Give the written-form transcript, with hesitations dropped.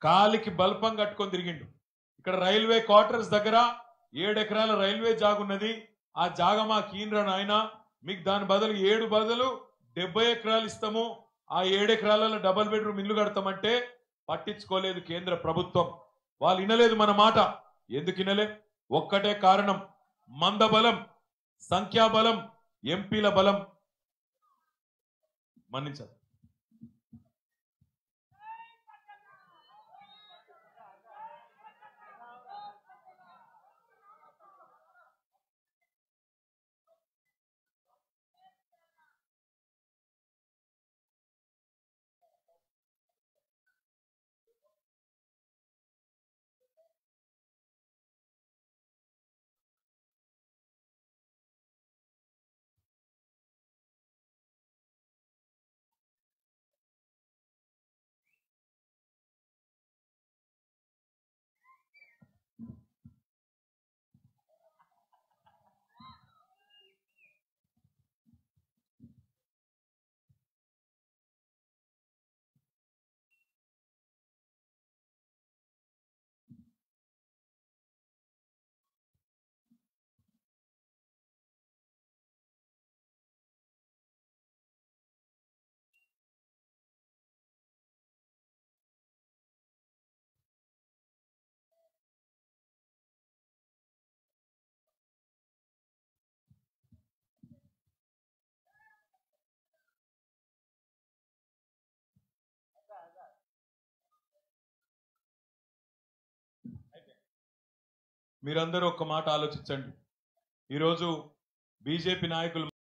కాలికి బల్పం కట్టుకొని తిరిగిండు. ఇక్కడ రైల్వే క్వార్టర్స్ దగ్గర 7 ఎకరాల రైల్వే జాగున్నది. ఆ జాగ మాకు ఈయనరా నాయన, మీకు దాని బదులు 7 బదులు 70 ఎకరాలు ఇస్తాము, ఆ 7 ఎకరాలలో డబుల్ బెడ్రూమ్ ఇల్లు కడతామంటే పట్టించుకోలేదు కేంద్ర ప్రభుత్వం. వాళ్ళు వినలేదు మన మాట. ఎందుకు వినలే? ఒక్కటే కారణం, మందబలం, సంఖ్యాబలం, ఎంపీల బలం. మన్నించారు. మీరందరూ ఒక్క మాట ఆలోచించండి. ఈరోజు బీజేపీ నాయకులు